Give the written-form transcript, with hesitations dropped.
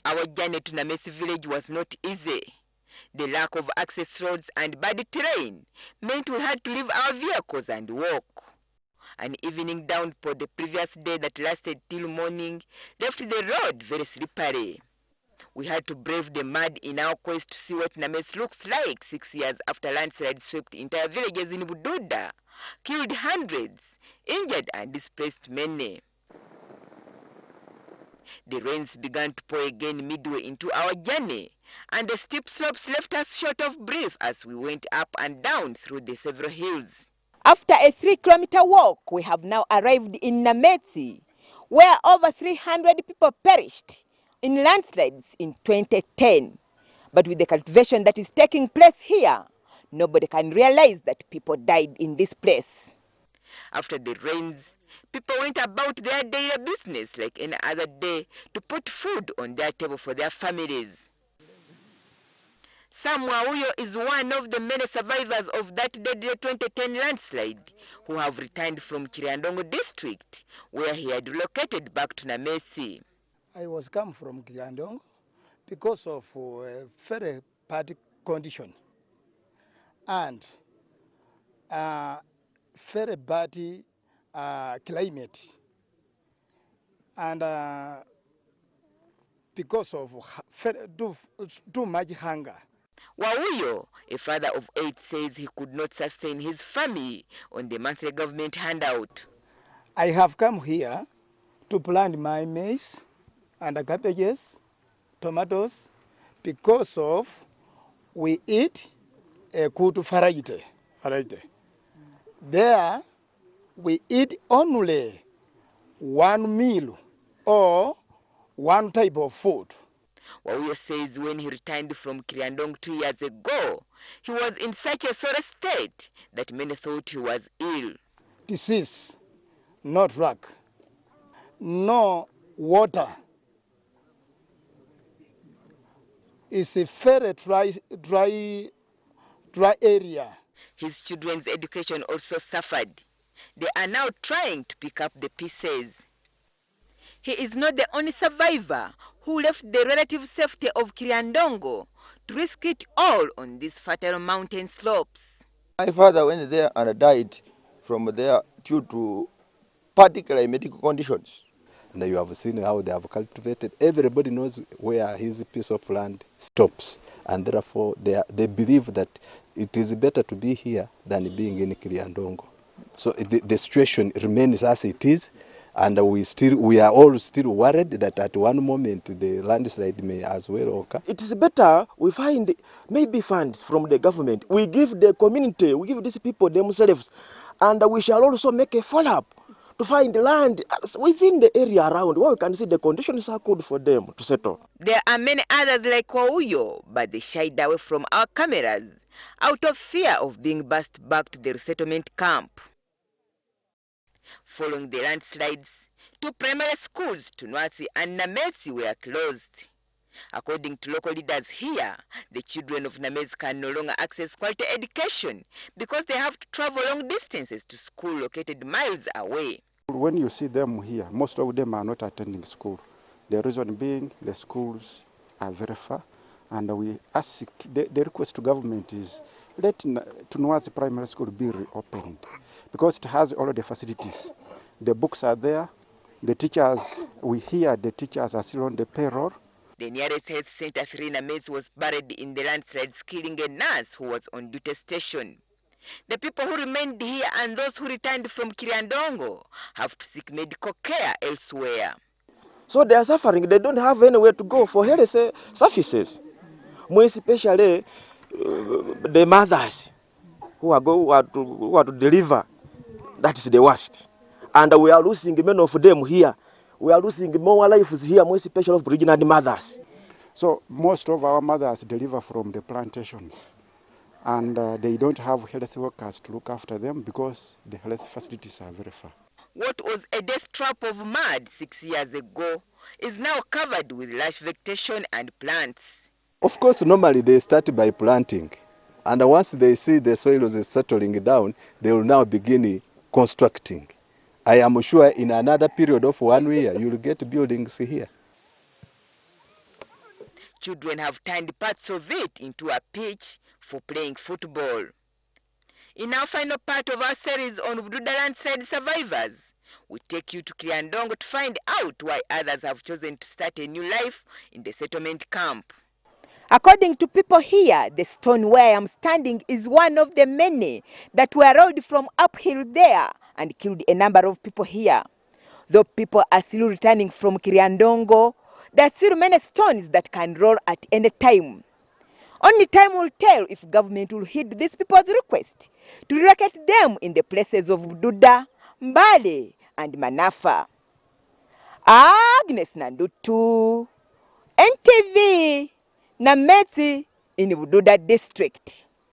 Our journey to Nametsi village was not easy. The lack of access roads and bad terrain meant we had to leave our vehicles and walk. An evening downpour the previous day that lasted till morning left the road very slippery. We had to brave the mud in our quest to see what Nametsi looks like 6 years after landslides swept entire villages in Bududa, killed hundreds, injured and displaced many. The rains began to pour again midway into our journey, and the steep slopes left us short of breath as we went up and down through the several hills. After a 3-kilometer walk, we have now arrived in Nametsi, where over 300 people perished in landslides in 2010. But with the cultivation that is taking place here, nobody can realize that people died in this place. After the rains, people went about their daily business like any other day to put food on their table for their families. Sam Wauyo is one of the many survivors of that deadly 2010 landslide who have returned from Kiryandongo district, where he had relocated back to Nametsi. I was come from Kiryandongo because of very bad condition and very bad climate, and because of too much hunger. Wauyo, a father of 8, says he could not sustain his family on the monthly government handout. I have come here to plant my maize and cabbages, tomatoes, because of we eat a good variety. There we eat only one meal or one type of food. Wauyo says when he returned from Kiryandongo 2 years ago, he was in such a sorry state that many thought he was ill. Disease, no drug, no water. It's a very dry area. His children's education also suffered. They are now trying to pick up the pieces. He is not the only survivor who left the relative safety of Kiryandongo to risk it all on these fertile mountain slopes. My father went there and died from there due to particular medical conditions. And you have seen how they have cultivated. Everybody knows where his piece of land stops. And therefore, they believe that it is better to be here than being in Kiryandongo. So the situation remains as it is. And we are all still worried that at one moment the landslide may as well occur. It is better we find maybe funds from the government. We give the community, we give these people themselves, and we shall also make a follow-up to find land within the area around where we can see the conditions are good for them to settle. There are many others like Wauyo, but they shied away from our cameras out of fear of being bussed back to the resettlement camp. Following the landslides, 2 primary schools, Tunwatsi and Nametsi, were closed. According to local leaders here, the children of Nametsi can no longer access quality education because they have to travel long distances to school located miles away. When you see them here, most of them are not attending school. The reason being the schools are very far, and we ask, the request to government is let Tunwatsi Primary School be reopened because it has all the facilities. The books are there. The teachers, we hear the teachers are still on the payroll. The nearest health center, Nametsi, was buried in the landslides, killing a nurse who was on duty station. The people who remained here and those who returned from Kiryandongo have to seek medical care elsewhere. So they are suffering. They don't have anywhere to go for health services. More especially the mothers who are to deliver. That is the worst. And we are losing many of them here. We are losing more lives here, more especially of regional mothers. So most of our mothers deliver from the plantations. And they don't have health workers to look after them because the health facilities are very far. What was a death trap of mud 6 years ago is now covered with lush vegetation and plants. Of course, normally they start by planting. And once they see the soil is settling down, they will now begin constructing. I am sure in another period of 1 year, you will get buildings here. children have turned parts of it into a pitch for playing football. In our final part of our series on Bududa landslide survivors, we take you to Kiryandongo to find out why others have chosen to start a new life in the settlement camp. According to people here, the stone where I am standing is one of the many that were rolled from uphill there and killed a number of people here. Though people are still returning from Kiryandongo, there are still many stones that can roll at any time. Only time will tell if government will heed these people's request to relocate them in the places of Bududa, Mbale, and Manafa. Agness Nandutu, NTV, Nametsi in Bududa district.